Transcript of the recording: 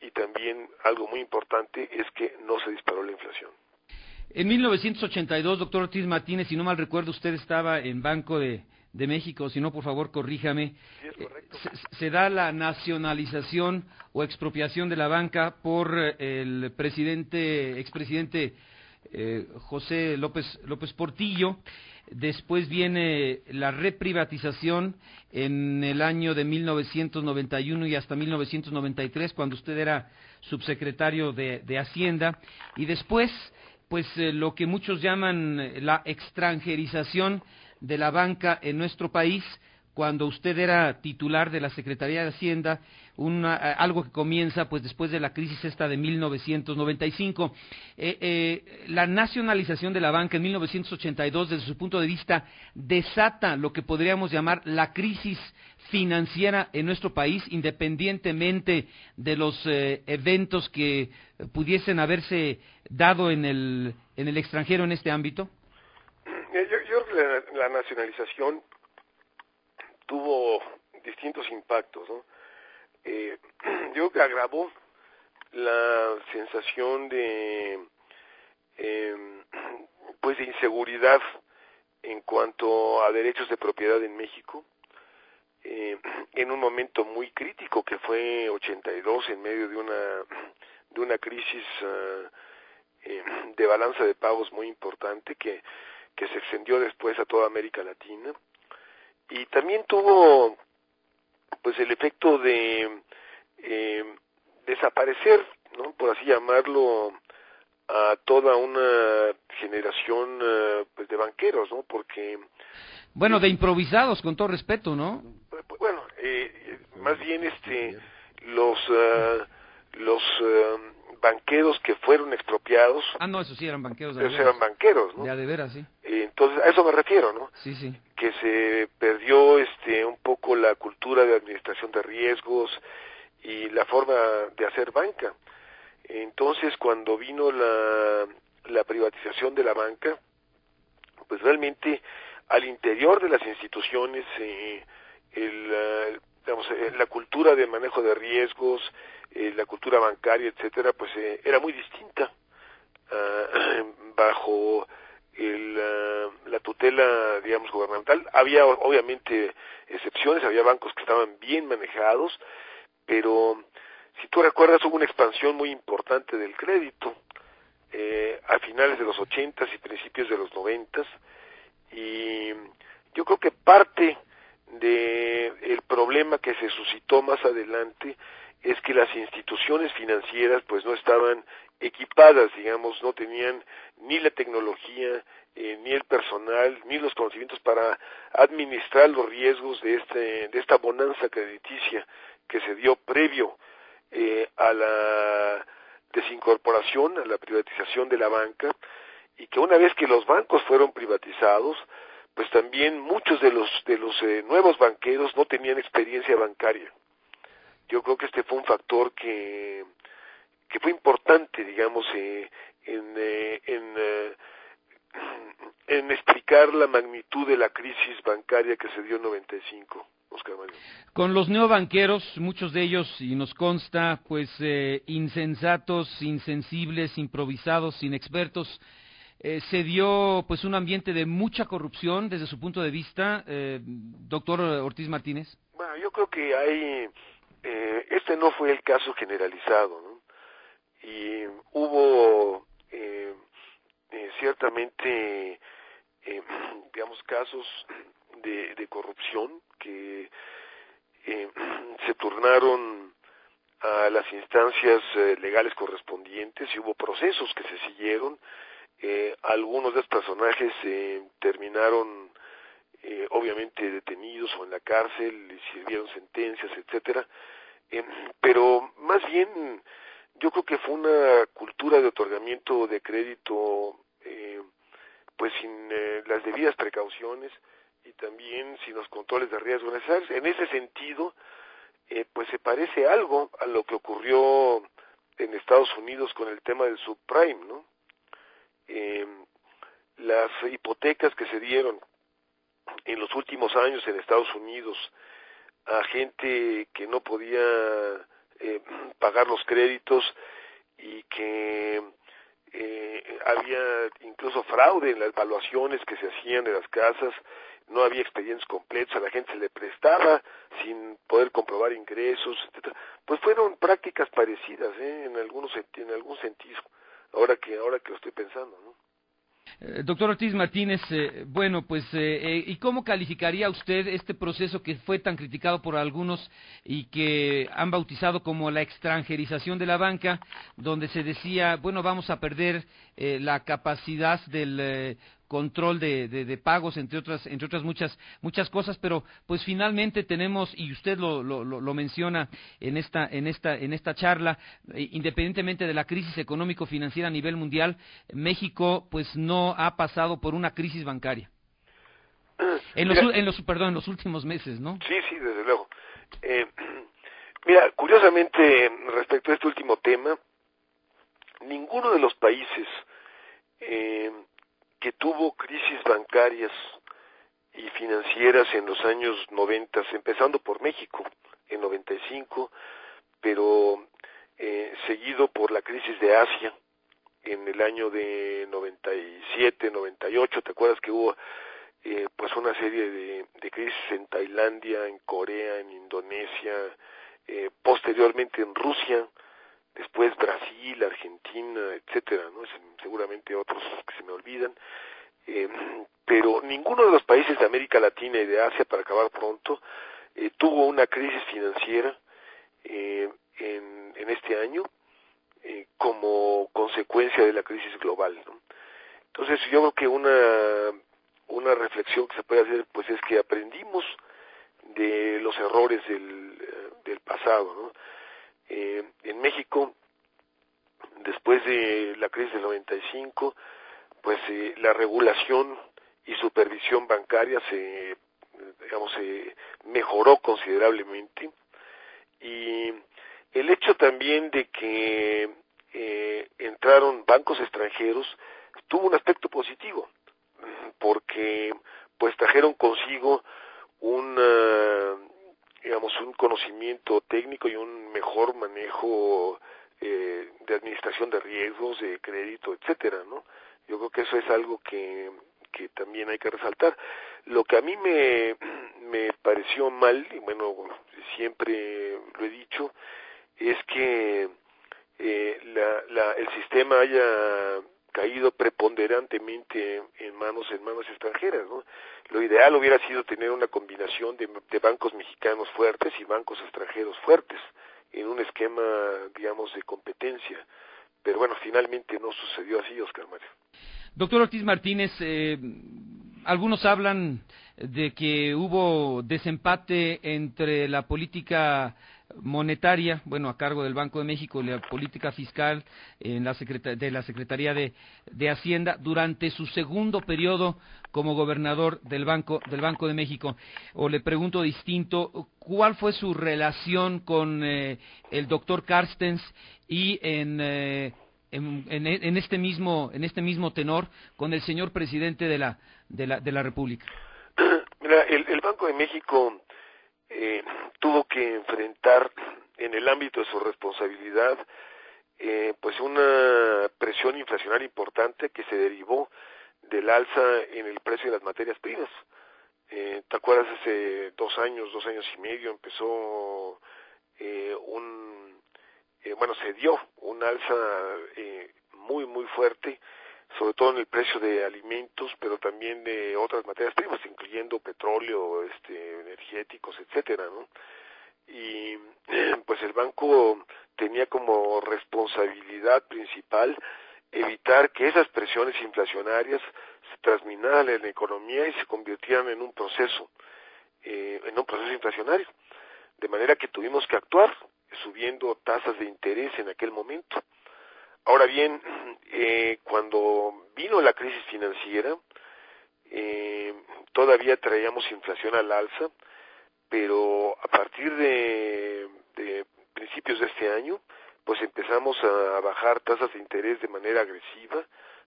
y también algo muy importante es que no se disparó la inflación. En 1982, doctor Ortiz Martínez, si no mal recuerdo, usted estaba en Banco de México, si no, por favor, corríjame. Sí, es correcto. Se da la nacionalización o expropiación de la banca por el expresidente José López Portillo. Después viene la reprivatización en el año de 1991 y hasta 1993, cuando usted era subsecretario de Hacienda. Y después, pues lo que muchos llaman la extranjerización de la banca en nuestro país, cuando usted era titular de la Secretaría de Hacienda, algo que comienza pues después de la crisis esta de 1995. La nacionalización de la banca en 1982, desde su punto de vista, desata lo que podríamos llamar la crisis financiera en nuestro país, independientemente de los eventos que pudiesen haberse dado en el extranjero en este ámbito. Yo creo que la nacionalización tuvo distintos impactos, ¿no? Yo creo que agravó la sensación de pues de inseguridad en cuanto a derechos de propiedad en México, en un momento muy crítico que fue 82, en medio de una crisis de balanza de pagos muy importante que se extendió después a toda América Latina, y también tuvo pues el efecto de desaparecer, ¿no?, por así llamarlo, a toda una generación pues de banqueros, ¿no? Porque bueno, de improvisados, con todo respeto, ¿no? Bueno, más bien los banqueros que fueron expropiados. No, esos sí eran banqueros. Esos eran banqueros, ¿no? Ya de veras, sí. Entonces, a eso me refiero, ¿no? Sí, sí. Que se perdió un poco la cultura de administración de riesgos y la forma de hacer banca. Entonces, cuando vino la privatización de la banca, pues realmente al interior de las instituciones, la cultura de manejo de riesgos, la cultura bancaria, etcétera, pues era muy distinta bajo la tutela, digamos, gubernamental. Había obviamente excepciones, había bancos que estaban bien manejados, pero si tú recuerdas, hubo una expansión muy importante del crédito a finales de los 80s y principios de los 90s, y yo creo que parte de el problema que se suscitó más adelante es que las instituciones financieras pues no estaban equipadas, digamos, no tenían ni la tecnología, ni el personal, ni los conocimientos para administrar los riesgos de esta bonanza crediticia que se dio previo a la desincorporación, a la privatización de la banca, y que una vez que los bancos fueron privatizados, pues también muchos de los nuevos banqueros no tenían experiencia bancaria. Yo creo que este fue un factor que fue importante, digamos, en explicar la magnitud de la crisis bancaria que se dio en 95, Oscar Mario. Con los neobanqueros, muchos de ellos, y nos consta, pues insensatos, insensibles, improvisados, inexpertos, se dio pues un ambiente de mucha corrupción desde su punto de vista, doctor Ortiz Martínez. Bueno, yo creo que hay, este no fue el caso generalizado, ¿no? Y hubo ciertamente, digamos, casos de corrupción que se turnaron a las instancias legales correspondientes, y hubo procesos que se siguieron. Algunos de estos personajes terminaron obviamente detenidos o en la cárcel, y sirvieron sentencias, etcétera, pero más bien yo creo que fue una cultura de otorgamiento de crédito pues sin las debidas precauciones y también sin los controles de riesgo necesarios. En ese sentido, pues se parece algo a lo que ocurrió en Estados Unidos con el tema del subprime, ¿no? Las hipotecas que se dieron en los últimos años en Estados Unidos a gente que no podía pagar los créditos y que había incluso fraude en las evaluaciones que se hacían de las casas, no había expedientes completos, a la gente se le prestaba sin poder comprobar ingresos, etcétera. Pues fueron prácticas parecidas, en algún sentido, ahora que lo estoy pensando, ¿no? Doctor Ortiz Martínez, bueno, pues, ¿y cómo calificaría usted este proceso que fue tan criticado por algunos y que han bautizado como la extranjerización de la banca, donde se decía, bueno, vamos a perder la capacidad del control de pagos, entre otras muchas cosas, pero pues finalmente tenemos, y usted lo menciona en esta charla, independientemente de la crisis económico-financiera a nivel mundial, México pues no ha pasado por una crisis bancaria. En los últimos meses, ¿no? Sí, desde luego. Mira, curiosamente, respecto a este último tema, ninguno de los países que tuvo crisis bancarias y financieras en los años 90, empezando por México en 95, pero seguido por la crisis de Asia en el año de 97, 98, ¿te acuerdas que hubo pues una serie de crisis en Tailandia, en Corea, en Indonesia, posteriormente en Rusia, después Brasil, Argentina, etcétera, ¿no? Seguramente otros que se me olvidan, pero ninguno de los países de América Latina y de Asia, para acabar pronto, tuvo una crisis financiera en este año como consecuencia de la crisis global, ¿no? Entonces yo creo que una reflexión que se puede hacer pues es que aprendimos de los errores del pasado, ¿no? En México, después de la crisis del 95, pues la regulación y supervisión bancaria se mejoró considerablemente, y el hecho también de que entraron bancos extranjeros tuvo un aspecto positivo, porque pues trajeron consigo un conocimiento técnico y un mejor manejo de administración de riesgos, de crédito, etcétera, ¿no? Yo creo que eso es algo que también hay que resaltar. Lo que a mí me pareció mal, y bueno, siempre lo he dicho, es que el sistema haya caído preponderantemente en manos extranjeras, ¿no? Lo ideal hubiera sido tener una combinación de bancos mexicanos fuertes y bancos extranjeros fuertes en un esquema, digamos, de competencia. Pero bueno, finalmente no sucedió así, Oscar Mario. Doctor Ortiz Martínez, algunos hablan de que hubo desempate entre la política monetaria, bueno, a cargo del Banco de México, y la política fiscal de la Secretaría de Hacienda durante su segundo periodo como gobernador del Banco de México. O le pregunto distinto, ¿cuál fue su relación con el doctor Carstens y en este mismo tenor con el señor presidente de la República? Mira, el Banco de México tuvo que enfrentar en el ámbito de su responsabilidad pues una presión inflacionaria importante que se derivó del alza en el precio de las materias primas. ¿Te acuerdas? Hace 2 años y medio empezó se dio un alza muy fuerte, sobre todo en el precio de alimentos, pero también de otras materias primas, incluyendo petróleo, energéticos, etcétera, ¿no? Y pues el banco tenía como responsabilidad principal evitar que esas presiones inflacionarias se transminaran en la economía y se convirtieran en un proceso inflacionario, de manera que tuvimos que actuar subiendo tasas de interés en aquel momento. Ahora bien, cuando vino la crisis financiera, todavía traíamos inflación al alza, pero a partir de principios de este año, pues empezamos a bajar tasas de interés de manera agresiva,